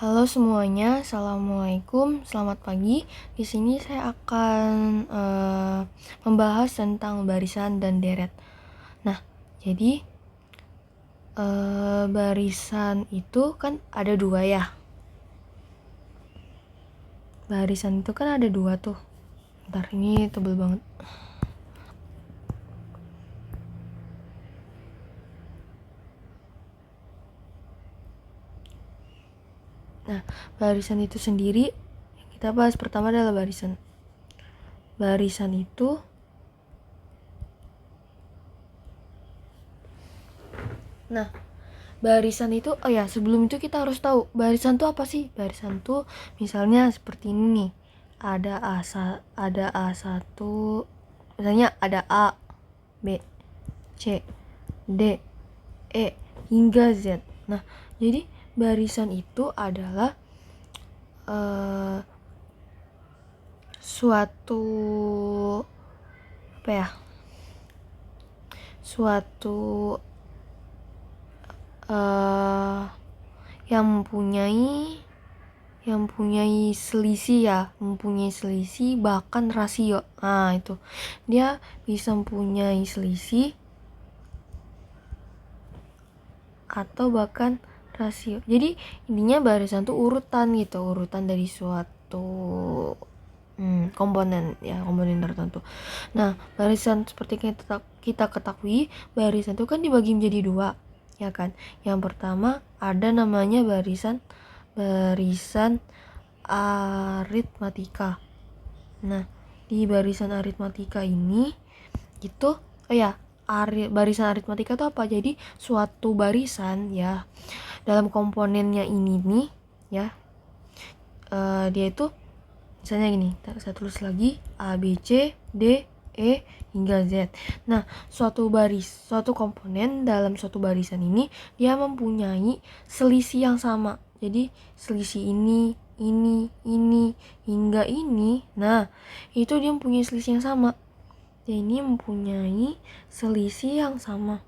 Halo semuanya, assalamualaikum, selamat pagi. Di sini saya akan membahas tentang barisan dan deret. Nah, jadi barisan itu kan ada dua ya. Barisan itu kan ada dua tuh. Ntar ini tebel banget. Nah, barisan itu sendiri kita bahas pertama adalah barisan. Barisan itu barisan itu, sebelum itu kita harus tahu barisan itu apa sih? Barisan itu misalnya seperti ini nih. Ada A1, misalnya ada A, B, C, D, E hingga Z. Nah, jadi barisan itu adalah suatu yang mempunyai selisih bahkan rasio. Nah, itu dia bisa mempunyai selisih atau bahkan rasio. Jadi intinya barisan tuh urutan dari suatu komponen tertentu. Nah, barisan seperti kita ketahui, barisan itu kan dibagi menjadi dua, ya kan? Yang pertama ada namanya barisan aritmatika. Nah, di barisan aritmatika ini itu barisan aritmatika itu apa? Jadi suatu barisan ya dalam komponennya ini nih ya, dia itu misalnya gini, saya tulis lagi A, B, C, D, E hingga Z. Nah, suatu komponen dalam suatu barisan ini dia mempunyai selisih yang sama. Jadi selisih ini hingga ini. Nah, itu dia mempunyai selisih yang sama. Dia ini mempunyai selisih yang sama.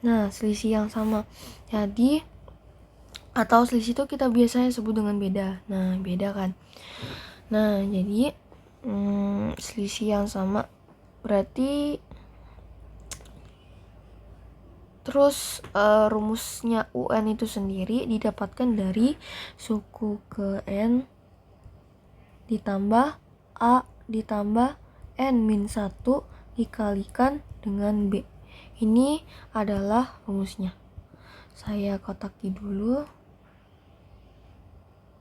Nah, selisih yang sama. Jadi atau selisih itu kita biasanya sebut dengan beda. Nah, beda kan. Nah, jadi selisih yang sama berarti terus rumusnya UN itu sendiri didapatkan dari suku ke N ditambah A ditambah N-1 dikalikan dengan B. Ini adalah rumusnya. Saya kotaki dulu.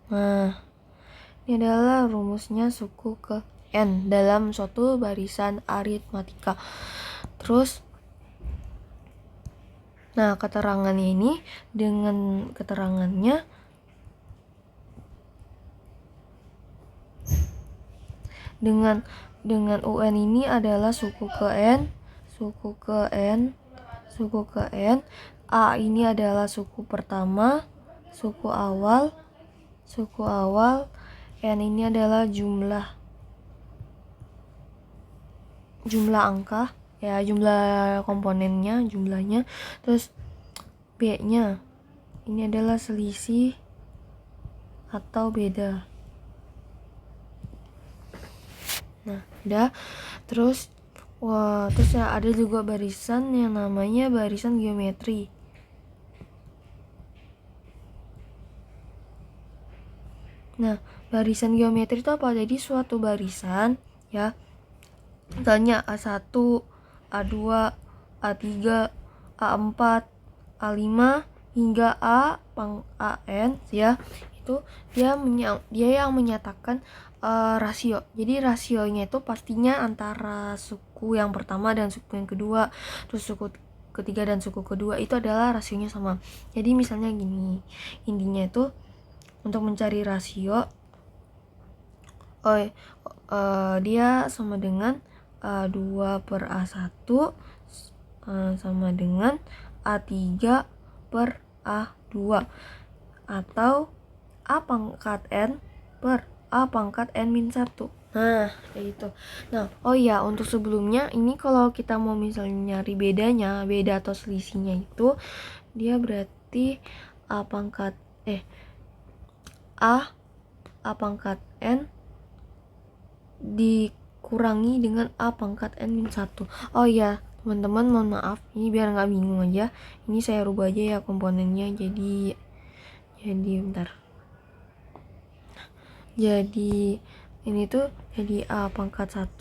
Nah, ini adalah rumusnya suku ke N dalam suatu barisan aritmatika. Terus, nah keterangannya ini dengan keterangannya dengan UN ini adalah suku ke N. A ini adalah suku pertama, suku awal, N ini adalah jumlah angka, ya jumlah komponennya, jumlahnya. Terus B-nya ini adalah selisih atau beda. Nah, udah. Terus ada juga barisan yang namanya barisan geometri. Nah, barisan geometri itu apa? Jadi suatu barisan ya, misalnya A1, A2, A3, A4, A5 hingga AN ya. Itu dia yang menyatakan rasio. Jadi rasionya itu pastinya antara suku yang pertama dan suku yang kedua, terus suku ketiga dan suku kedua itu adalah rasionya sama. Jadi misalnya gini, intinya itu untuk mencari rasio dia sama dengan A2 per A1 sama dengan A3 per A2 atau A pangkat N per A pangkat N-1. Nah, kayak gitu. Nah, oh iya, untuk sebelumnya ini kalau kita mau misalnya nyari beda atau selisihnya itu, dia berarti A pangkat A pangkat N dikurangi dengan A pangkat N min 1. Oh iya, teman-teman mohon maaf, ini biar nggak bingung aja, ini saya rubah aja ya komponennya, jadi bentar. Jadi ini tuh jadi A pangkat 1,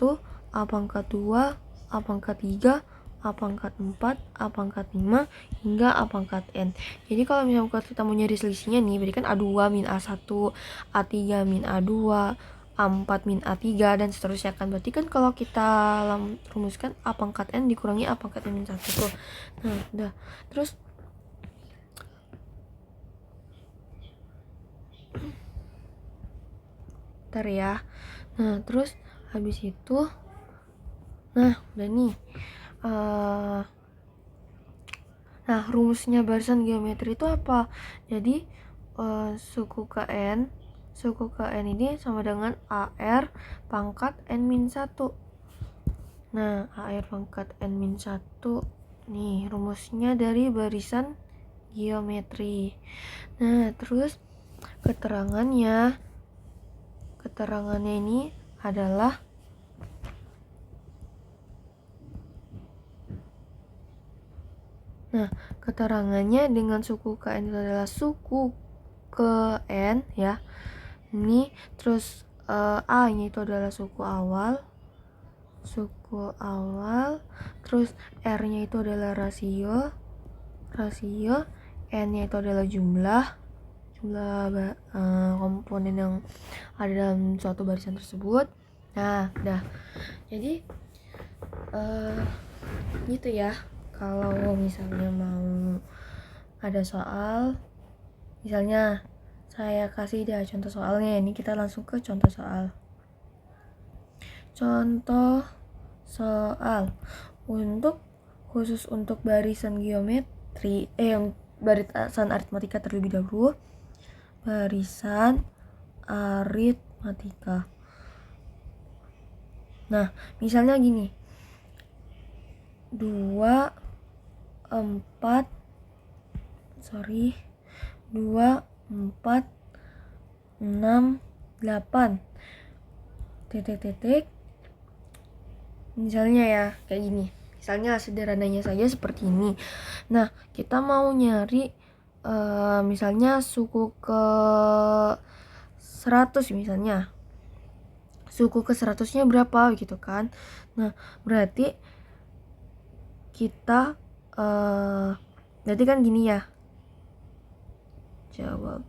A pangkat 2, A pangkat 3, A pangkat 4, A pangkat 5, hingga A pangkat N. Jadi kalau misalnya kita mau nyari selisihnya nih, berarti kan A2 min A1, A3 min A2, A4 min A3, dan seterusnya kan. Berarti kan kalau kita rumuskan A pangkat N dikurangi A pangkat N min 1 tuh. Nah, udah. Terus ntar ya. Nah, terus habis itu, nah udah nih. Nah, rumusnya barisan geometri itu apa? Jadi suku KN ini sama dengan AR pangkat N min 1. Nah, AR pangkat N min 1 nih rumusnya dari barisan geometri. Nah, terus keterangannya ini adalah keterangannya dengan suku KN itu adalah suku ke N ya. Ini terus A nya itu adalah suku awal, terus R nya itu adalah rasio, N nya itu adalah jumlah komponen yang ada dalam suatu barisan tersebut. Nah, udah. Jadi gitu ya. Kalau misalnya mau ada soal, misalnya saya kasih dia contoh soalnya, ini kita langsung ke contoh soal. Khusus untuk barisan geometri, barisan aritmatika terlebih dahulu. Barisan aritmatika. Nah, misalnya gini. 2, 4, 6, 8 titik. Misalnya ya, kayak gini. Misalnya sederhananya saja seperti ini. Nah, kita mau nyari misalnya suku ke 100 misalnya. Suku ke 100-nya berapa gitu kan. Nah, berarti kita berarti kan gini ya. Jawab.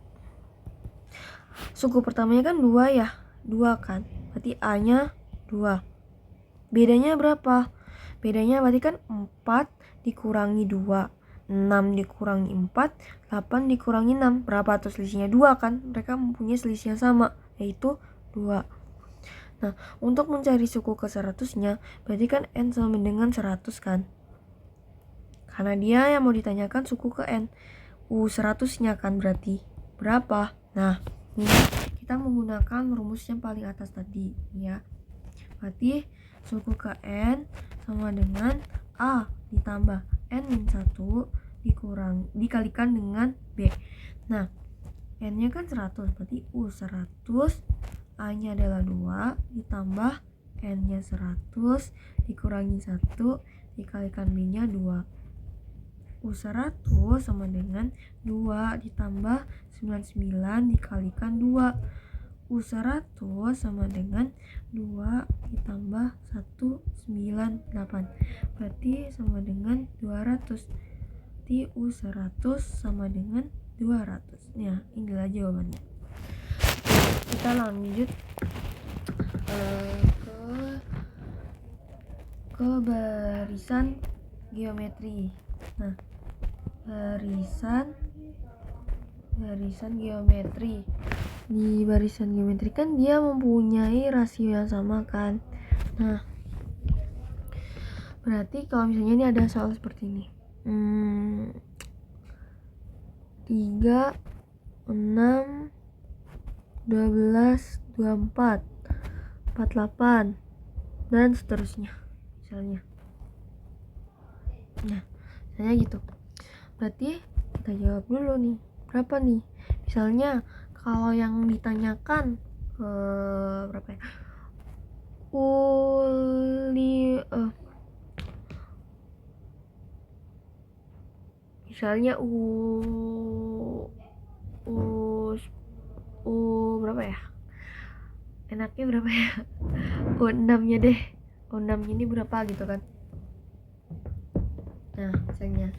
Suku pertamanya kan 2 ya. 2 kan. Berarti A-nya 2. Bedanya berapa? Bedanya berarti kan 4 dikurangi 2, 6 dikurangi 4, 8 dikurangi 6. Berapa tuh selisihnya? 2 kan? Mereka mempunyai selisih yang sama, yaitu 2. Nah, untuk mencari suku ke 100-nya, berarti kan N sama dengan 100 kan? Karena dia yang mau ditanyakan suku ke N. U100-nya kan berarti berapa? Nah, ini kita menggunakan rumus yang paling atas tadi ya. Berarti suku ke N sama dengan A ditambah N min 1 dikalikan dengan B. Nah, N-nya kan 100, berarti U100, A-nya adalah 2 ditambah N-nya 100 dikurangi 1 dikalikan B-nya 2. U100 sama dengan 2 ditambah 99 dikalikan 2. U100 sama dengan 2 ditambah 198. Berarti sama dengan 200. Berarti U100 sama dengan 200. Ya, inilah jawabannya. Kita lanjut ke barisan geometri. Nah, barisan geometri. Di barisan geometri kan dia mempunyai rasio yang sama kan. Nah, berarti kalau misalnya ini ada soal seperti ini. 3, 6, 12, 24. 48 dan seterusnya misalnya. Nah, misalnya gitu. Berarti kita jawab dulu nih, berapa nih? Misalnya kalau yang ditanyakan berapa ya? Misalnya berapa ya? Enaknya berapa ya? U6-nya deh. U6 ini berapa gitu kan? Nah, misalnya.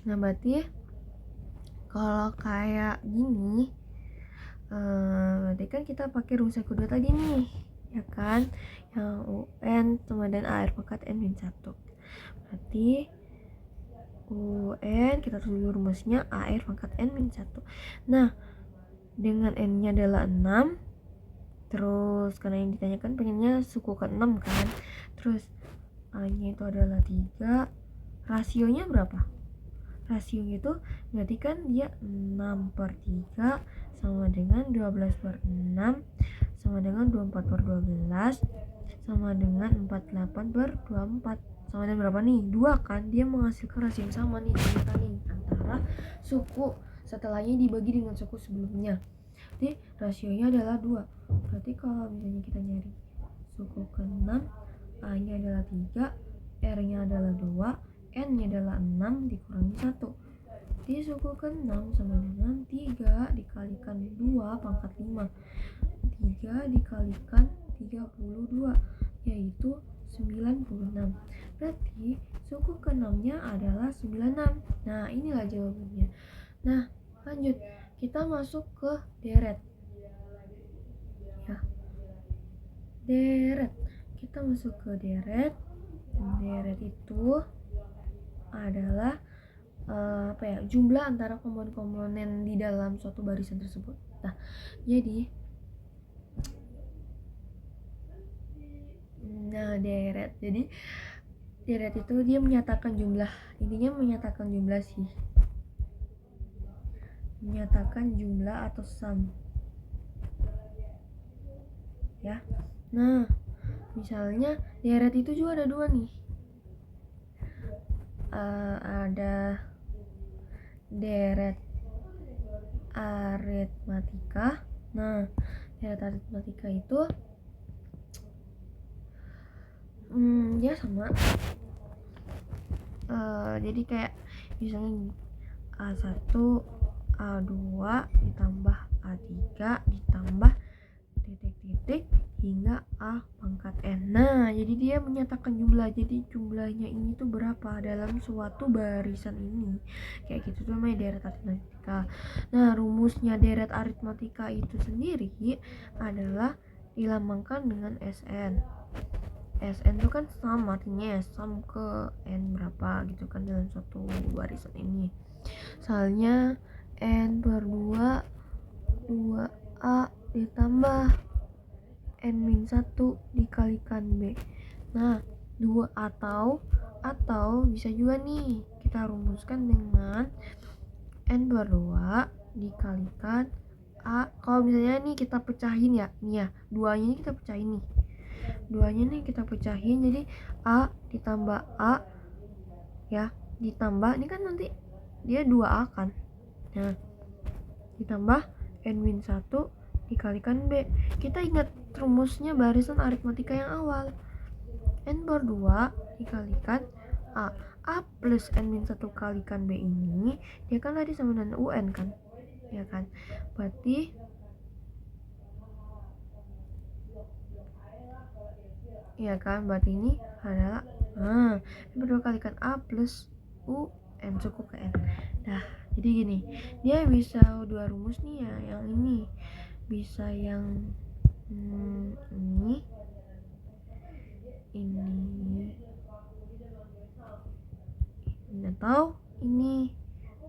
Nah, berarti kalau kayak gini, berarti kan kita pakai rumus yang kedua tadi nih, ya kan? Yang UN sama dan A pangkat N-1. Berarti UN kita tulis rumusnya A pangkat N-1. Nah, dengan N-nya adalah 6. Terus karena yang ditanyakan pengennya suku ke-6 kan. Terus A-nya itu adalah 3. Rasionya berapa? Rasionya itu berarti kan dia 6/3 sama dengan 12/6 sama dengan 24/12 sama dengan 48/24 sama dengan berapa nih? 2 kan? Dia menghasilkan rasio yang sama nih antara suku setelahnya dibagi dengan suku sebelumnya. Jadi rasionya adalah 2. Berarti kalau misalnya kita nyari suku ke-6, A-nya adalah 3, R-nya adalah 2, N-nya adalah 6 dikurangi 1. Jadi suku ke-6 sama dengan 3 dikalikan 2 pangkat 5. 3 dikalikan 32 yaitu 96. Berarti suku ke-6-nya adalah 96. Nah, inilah jawabannya. Nah, lanjut. Kita masuk ke deret. Ya. Deret. Kita masuk ke deret. Deret itu adalah jumlah antara komponen-komponen di dalam suatu barisan tersebut. Nah, jadi deret. Jadi deret itu dia menyatakan jumlah. Intinya menyatakan jumlah sih. Menyatakan jumlah atau sum. Ya. Nah, misalnya deret itu juga ada 2 nih. Ada deret aritmatika. Nah, deret aritmatika itu dia sama. Jadi kayak misalnya A1 A2 ditambah A3 ditambah titik-titik hingga A pangkat N. Nah, jadi dia menyatakan jumlah. Jadi jumlahnya ini tuh berapa dalam suatu barisan ini. Kayak gitu tuh namanya deret aritmatika. Nah, rumusnya deret aritmatika itu sendiri adalah dilambangkan dengan SN. SN itu kan sum, artinya sum ke N berapa gitu kan dalam suatu barisan ini. Soalnya N/2 2A ditambah N-1 dikalikan B. Nah, 2 atau bisa juga nih kita rumuskan dengan N/2 dikalikan A. Kalau misalnya nih kita pecahin ya, nih ya, 2-nya ini kita pecahin nih. 2-nya nih kita pecahin jadi A ditambah A ya, ditambah ini kan nanti dia 2A kan. Nah, ditambah N-1 dikalikan B. Kita ingat rumusnya barisan aritmatika yang awal. N/2 dikalikan A. A plus N-1 kalikan B ini dia kan tadi sama dengan UN kan, ya kan? Berarti ya kan, berarti ini adalah N/2 kalikan A plus UN suku ke N. Nah, jadi gini, dia bisa 2 rumus nih ya, yang ini bisa yang ini atau ini.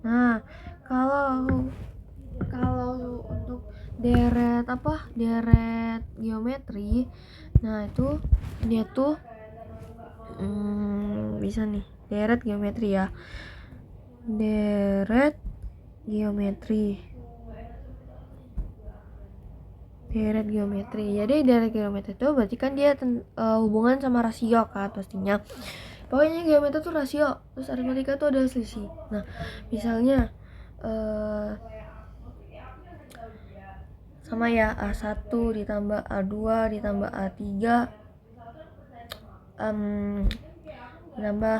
Nah, kalau untuk deret geometri, nah itu dia tuh bisa nih deret geometri ya. Deret geometri deret geometri. Jadi deret geometri itu berarti kan dia hubungan sama rasio kan pastinya. Pokoknya geometri tuh rasio, terus aritmatika tuh ada selisih. Nah, misalnya sama ya, A1 ditambah A2 ditambah A3 ditambah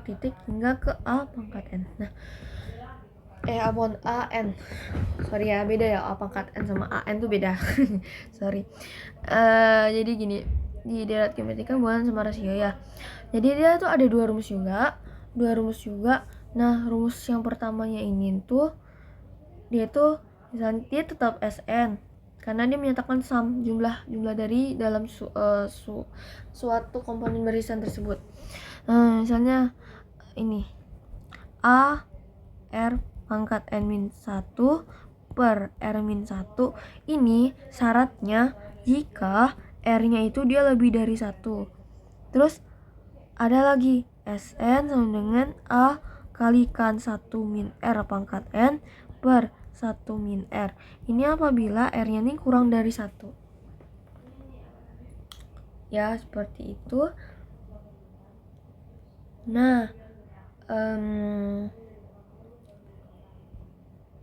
titik hingga ke A pangkat N. Nah, upon AN. Sorry ya, beda ya, A pangkat N sama AN tuh beda. Sorry. Jadi gini, di deret geometri kan hubungan sama rasio ya. Jadi dia tuh ada dua rumus juga. Nah, rumus yang pertamanya ini tuh dia tuh misalnya dia tetap SN karena dia menyatakan sum jumlah dari dalam suatu komponen barisan tersebut. Misalnya ini A R pangkat N-1 per R-1 ini syaratnya jika R-nya itu dia lebih dari 1. Terus ada lagi SN sama dengan A kalikan 1 min R pangkat N per 1 min R. Ini apabila R-nya ini kurang dari 1. Ya, seperti itu. Nah,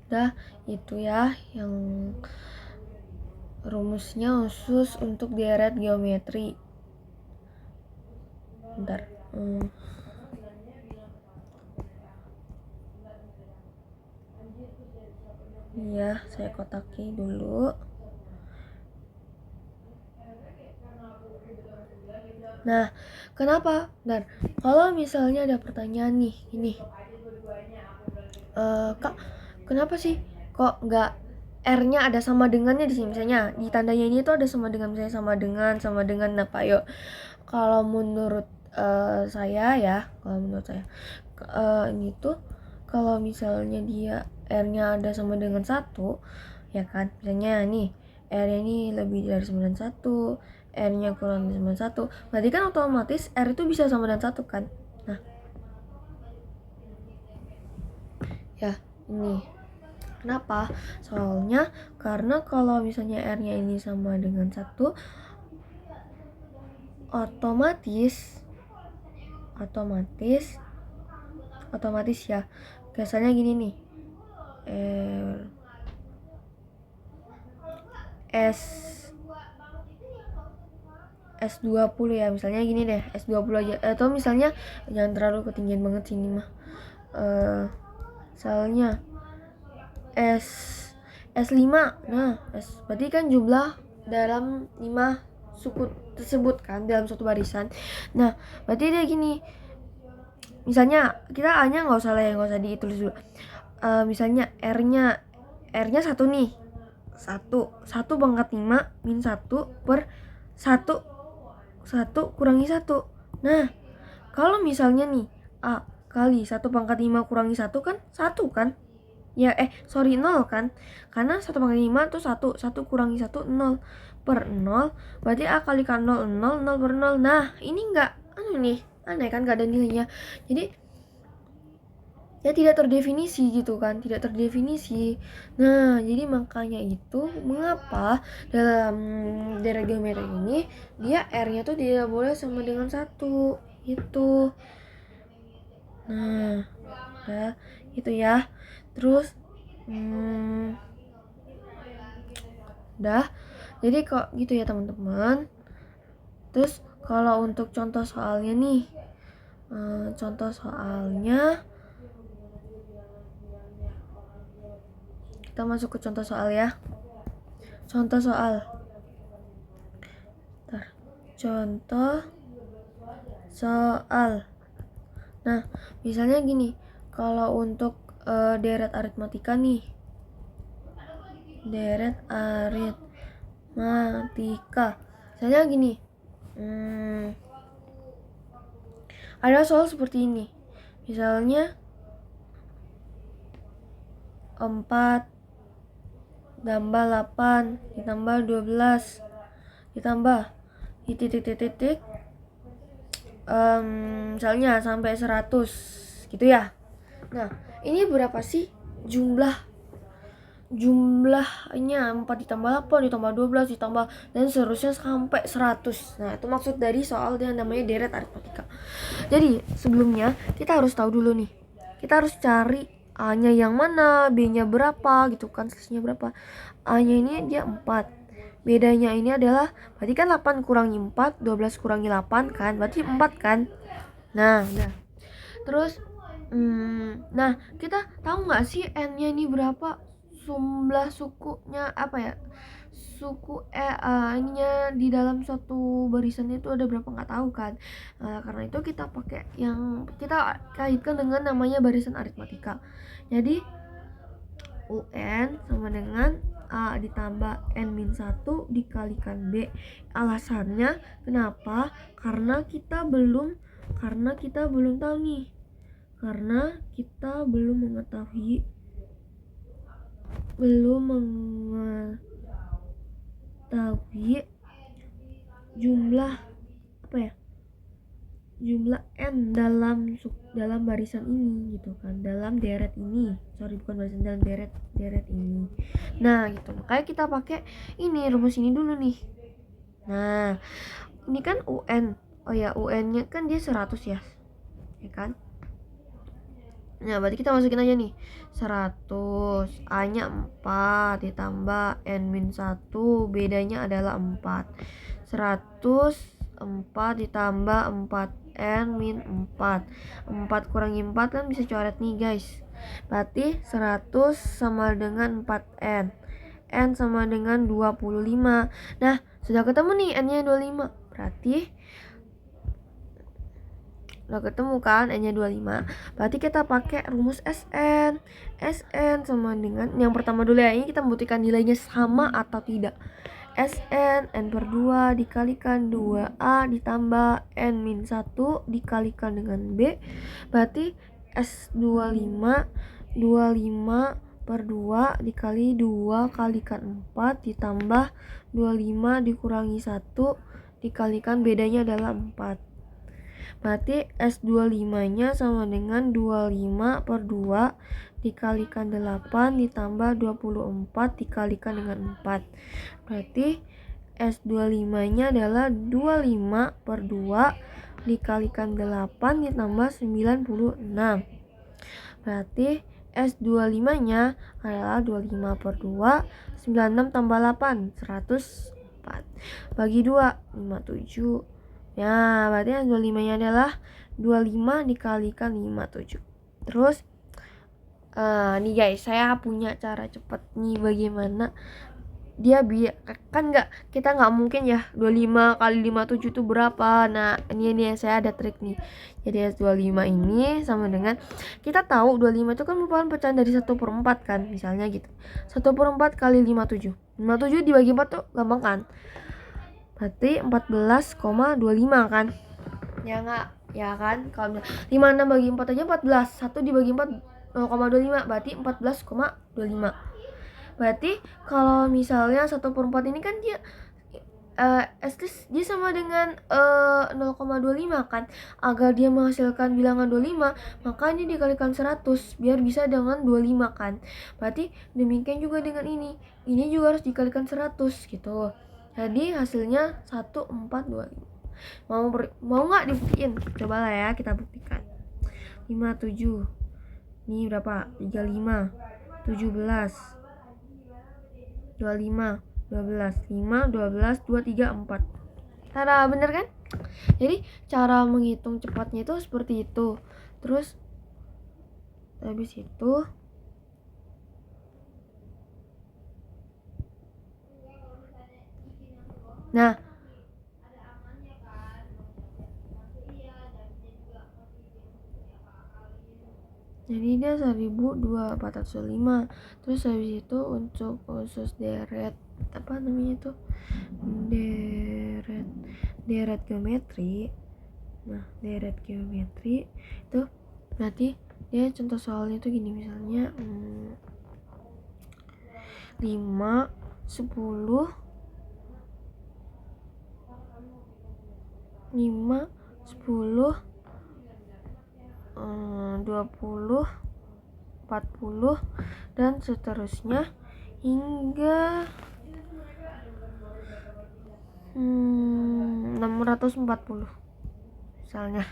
udah itu ya yang rumusnya khusus untuk deret geometri. Bentar. Ya, saya kotaki dulu. Nah, kenapa? Bentar. Kalau misalnya ada pertanyaan nih, ini. Kak, kenapa sih kok nggak R-nya ada sama dengannya di sini? Misalnya di tandanya ini tuh ada sama dengan, misalnya sama dengan. Nah, Pak, yuk. Kalau menurut saya ya, ini tuh kalau misalnya dia R-nya ada sama dengan 1, ya kan? Misalnya nih, R-nya ini lebih dari 91, R-nya kurang dari 91, berarti kan otomatis R itu bisa sama dengan 1 kan? Nah, ya ini kenapa? Soalnya karena kalau misalnya R-nya ini sama dengan 1, otomatis ya, biasanya gini nih, S20 ya, misalnya gini deh, S20 aja, atau misalnya jangan terlalu ketinggian banget sini mah, misalnya S5. Nah, berarti kan jumlah dalam 5 suku tersebut kan dalam suatu barisan. Nah, berarti dia gini, misalnya kita A-nya nggak usah ditulis dulu. Misalnya R-nya 1 nih, 1 pangkat 5 min 1 per 1 kurangi 1. Nah, kalau misalnya nih A kali 1 pangkat 5 kurangi 1 kan 1 kan? Ya, 0 kan? Karena 1 pangkat 5 tuh 1 kurangi 1 0 per 0, berarti A kalikan 0 per 0. Nah, ini enggak aneh kan, enggak ada nilainya. Jadi ya tidak terdefinisi gitu kan, Nah, jadi makanya itu mengapa dalam deret geometri ini dia R-nya tuh tidak boleh sama dengan 1 gitu. Nah, ya gitu ya. Terus udah, jadi kok gitu ya teman-teman. Terus kalau untuk contoh soalnya nih, kita masuk ke contoh soal ya. Contoh soal. Nah, misalnya gini, kalau untuk deret aritmatika nih, misalnya gini, ada soal seperti ini, misalnya 4 tambah 8 ditambah 12 ditambah di titik misalnya sampai 100 gitu ya. Nah, ini berapa sih jumlah jumlahnya 4 ditambah 8 ditambah 12 ditambah dan seterusnya sampai 100. Nah, itu maksud dari soal yang namanya deret aritmatika. Jadi sebelumnya kita harus tahu dulu nih, kita harus cari A-nya yang mana, B-nya berapa gitu kan, selisihnya berapa. A-nya ini dia 4, bedanya ini adalah berarti kan 8 kurangi 4, 12 kurangi 8 kan, berarti 4 kan. Nah terus nah kita tahu nggak sih N-nya ini berapa, jumlah sukunya apa ya, suku ininya di dalam suatu barisan itu ada berapa, nggak tahu kan. Karena itu kita pakai yang kita kaitkan dengan namanya barisan aritmatika. Jadi UN sama dengan A ditambah N-1 dikalikan B. Alasannya kenapa? Karena kita belum tahu nih. Karena kita belum mengetahui jumlah jumlah N dalam barisan ini gitu kan, dalam deret ini, bukan barisan, dalam deret ini. Nah gitu, makanya kita pakai ini rumus ini dulu nih. Nah ini kan UN, UN-nya kan dia 100 ya kan. Nah berarti kita masukin aja nih 100, A-nya 4 ditambah N-1, bedanya adalah 4. 104 ditambah 4N-4. 4 kurangi 4 kan bisa coret nih guys. Berarti 100 sama dengan 4N. N sama dengan 25. Nah sudah ketemu nih N-nya 25. Berarti udah ketemu kan N-nya 25. Berarti kita pakai rumus SN. SN sama dengan yang pertama dulu ya, ini kita membuktikan nilainya sama atau tidak. SN N/2 dikalikan 2A ditambah N-1 dikalikan dengan B. Berarti S25 per 2 dikali 2 kalikan 4 ditambah 25 dikurangi 1 dikalikan bedanya adalah 4. Berarti S25-nya sama dengan 25 per 2 dikalikan 8 ditambah 24 dikalikan dengan 4. Berarti S25-nya adalah 25 per 2 dikalikan 8 ditambah 96. Berarti S25-nya adalah 25 per 2, 96 tambah 8, 104. Bagi 2, 57. Ya, berarti yang 25-nya adalah 25 dikalikan 57. Terus nih guys, saya punya cara cepat nih bagaimana dia kan kita nggak mungkin ya 25 kali 57 itu berapa. Nah ini saya ada trik nih. Jadi S25 ini sama dengan, kita tahu 25 itu kan merupakan pecahan dari 1/4 kan, misalnya gitu. 1/4 kali 57 dibagi 4 tuh gampang kan, berarti 14,25 kan. Ya enggak? Ya kan? Kalau 56 bagi 4 aja 14. 1 dibagi 4 0,25, berarti 14,25. Berarti kalau misalnya 1/4 ini kan dia dia sama dengan 0,25 kan. Agar dia menghasilkan bilangan 25, makanya dikalikan 100 biar bisa dengan 25 kan. Berarti demikian juga dengan ini. Ini juga harus dikalikan 100 gitu. Jadi hasilnya 1425. Mau nggak dibuktiin? Coba lah ya kita buktikan. 57. Ini berapa? 35. 17. 25. 12. 5, 12, 2, 3, 4. Tada, bener kan? Jadi cara menghitung cepatnya itu seperti itu. Terus habis itu nah jadi dia 1405. Terus habis itu untuk khusus deret apa namanya itu, deret geometri. Nah deret geometri itu berarti dia contoh soalnya tuh gini, misalnya 5, 10, 5, 10, 20, 40 dan seterusnya. hingga 640 misalnya.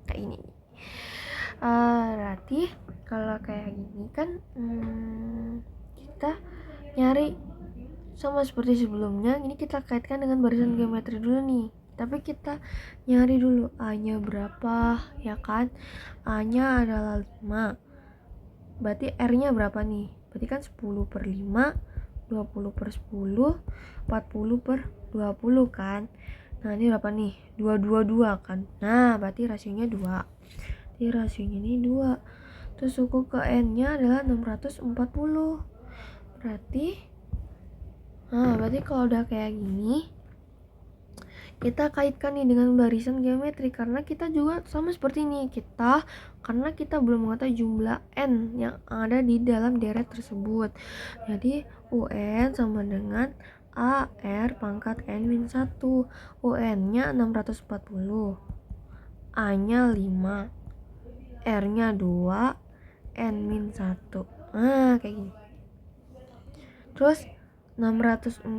Kayak ini. Berarti kalau kayak gini kan kita nyari sama seperti sebelumnya. Ini kita kaitkan dengan barisan geometri dulu nih, tapi kita nyari dulu A-nya berapa, ya kan? A-nya adalah 5, berarti R-nya berapa nih? Berarti kan 10 per 5, 20 per 10, 40 per 20 kan. Nah ini berapa nih? 222 kan. Nah berarti rasionya 2. Jadi rasionya ini 2. Terus suku ke N-nya adalah 640. Berarti kalau udah kayak gini, kita kaitkan nih dengan barisan geometri, karena kita juga sama seperti ini, karena kita belum mengetahui jumlah n yang ada di dalam deret tersebut. Jadi UN sama dengan AR pangkat N-1. UN-nya 640, A-nya 5, R-nya 2, N-1. Kayak gini. Terus 640.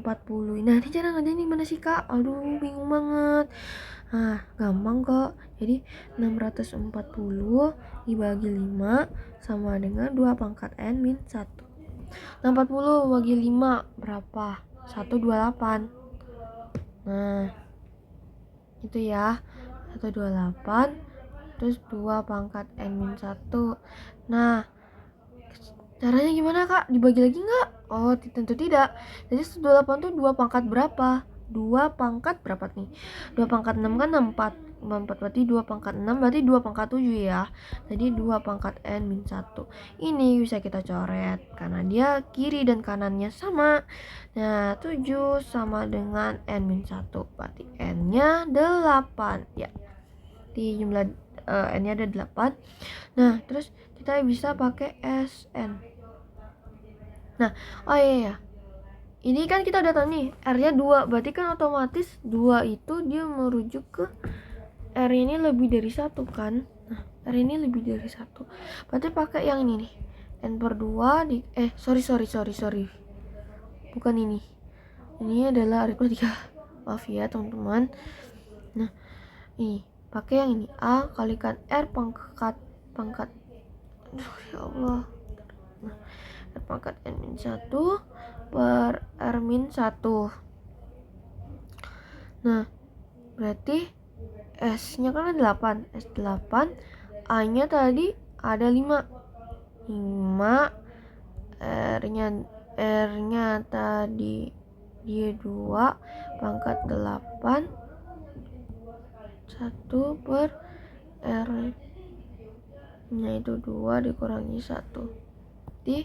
Nah, ini cara ngerjain gimana sih, Kak? Aduh, bingung banget. Gampang kok. Jadi 640 dibagi 5 sama dengan 2 pangkat N-1. 640 bagi 5 berapa? 128. Nah, itu ya. 128 terus 2 pangkat N-1. Nah, caranya gimana, Kak? Dibagi lagi nggak? Oh, tentu tidak. Jadi 128 tuh 2 pangkat berapa? 2 pangkat berapa nih? 2 pangkat 6 kan 4. 4 berarti 2 pangkat 6 berarti 2 pangkat 7 ya. Jadi 2 pangkat N-1. Ini bisa kita coret karena dia kiri dan kanannya sama. Nah, 7 sama dengan N-1. Berarti N-nya 8 ya. Di jumlah N-nya ada 8. Nah, terus kita bisa pakai SN. Nah, iya. Ini kan kita udah tahu nih, R-nya 2, berarti kan otomatis 2 itu dia merujuk ke R ini lebih dari 1 kan. Nah, R ini lebih dari 1. Berarti pakai yang ini nih. N per 2 di sorry. Bukan ini. Ini adalah aritmatika. Maaf ya, teman-teman. Nah, ini pakai yang ini. A kalikan R pangkat aduh ya Allah. Nah, R pangkat N-1 per R-1. Nah, berarti S-nya kan ada 8. S8, A-nya tadi ada 5. R-nya tadi dia 2 pangkat 8. 1 per R-nya itu 2 dikurangi 1. Di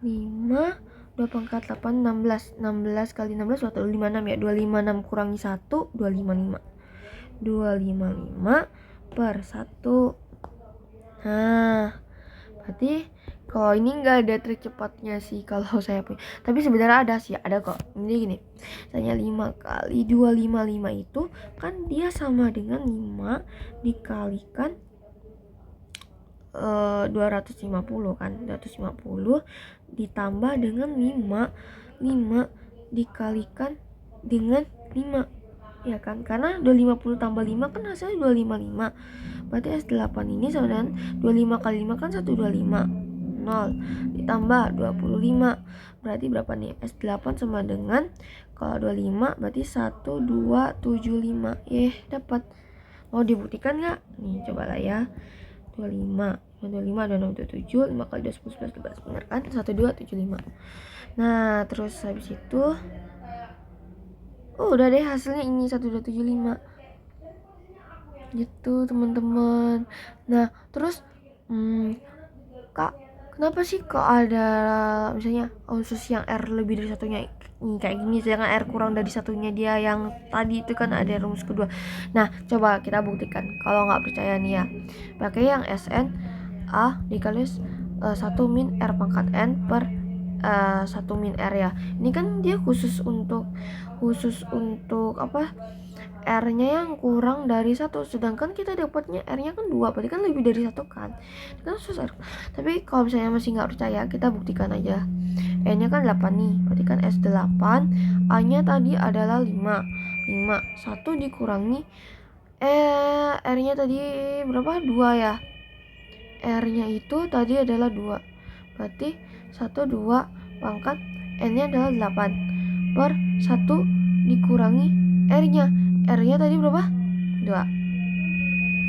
5, 2 pangkat 8, 16. 16 kali 16 atau 56 ya. 256 kurangi 1, 255. 255 per 1. Nah, berarti kalau ini nggak ada trik cepatnya sih kalau saya punya. Tapi sebenarnya ada sih, ada kok. Ini gini. Misalnya 5 kali 255 itu kan dia sama dengan 5 dikalikan 250 kan. 250 ditambah dengan 5 dikalikan dengan 5 ya kan, karena 250 tambah 5 kan hasilnya 255. Berarti S8 ini sama dengan 25 kali 5 kan 125, 0 ditambah 25 berarti berapa nih? S8 sama dengan, kalau 25 berarti 1275. Dapat. Mau dibuktikan nggak? Nih cobalah ya. 25 26 5 kali 2 10 11 12, benar kan? 1275. Nah, terus habis itu udah deh hasilnya ini 1275 gitu, teman-teman. Nah, terus Kak, kenapa sih kok ada misalnya usus yang R lebih dari satunya kayak gini, sedangkan R kurang dari satunya dia yang tadi itu kan ada rumus kedua. Nah, coba kita buktikan. Kalau nggak percaya nih ya, pakai yang SN A dikali 1 min R pangkat N per 1 min R ya. Ini kan dia khusus untuk apa? R-nya yang kurang dari 1, sedangkan kita dapatnya R-nya kan 2, berarti kan lebih dari 1 kan. Kan susah. Tapi kalau misalnya masih nggak percaya, kita buktikan aja. N-nya kan 8 nih, berarti kan S8, A-nya tadi adalah 5. 1 dikurangi R-nya tadi berapa? 2 ya. R-nya itu tadi adalah 2. Berarti 1, 2 pangkat N-nya adalah 8 per 1 dikurangi R-nya. R-nya tadi berapa? 2.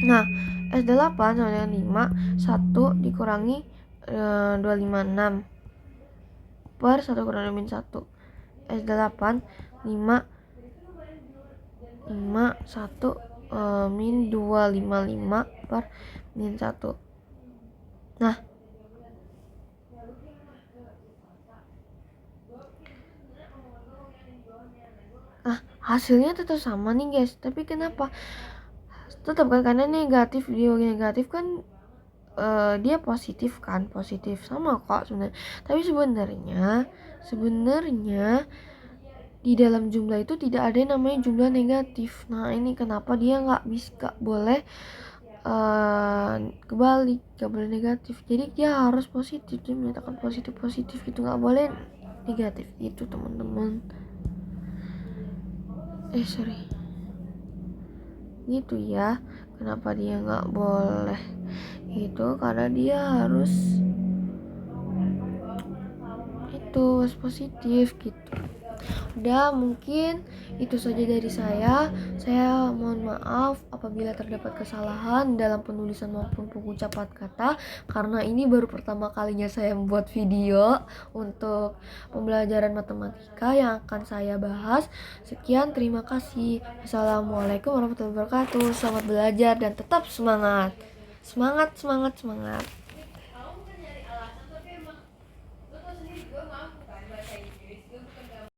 Nah, S8 sama dengan 5, 1 dikurangi 256 per 1 kurangi min 1. S8 5 1 min 255 per min 1. Nah, hasilnya tetap sama nih guys. Tapi kenapa? Tetap kan, karena negatif, dia negatif kan, dia positif kan, positif sama kok sebenarnya. Tapi sebenarnya di dalam jumlah itu tidak ada yang namanya jumlah negatif. Nah, ini kenapa dia nggak boleh kebalik, nggak boleh negatif. Jadi dia harus positif, dia menyatakan positif gitu, nggak boleh negatif itu teman-teman. Sorry, gitu ya. Kenapa dia nggak boleh itu, karena dia harus itu positif gitu. Udah, mungkin itu saja dari saya. Saya mohon maaf apabila terdapat kesalahan dalam penulisan maupun pengucapan kata, karena ini baru pertama kalinya saya membuat video untuk pembelajaran matematika yang akan saya bahas. Sekian, terima kasih. Assalamualaikum warahmatullahi wabarakatuh. Selamat belajar dan tetap semangat. Semangat.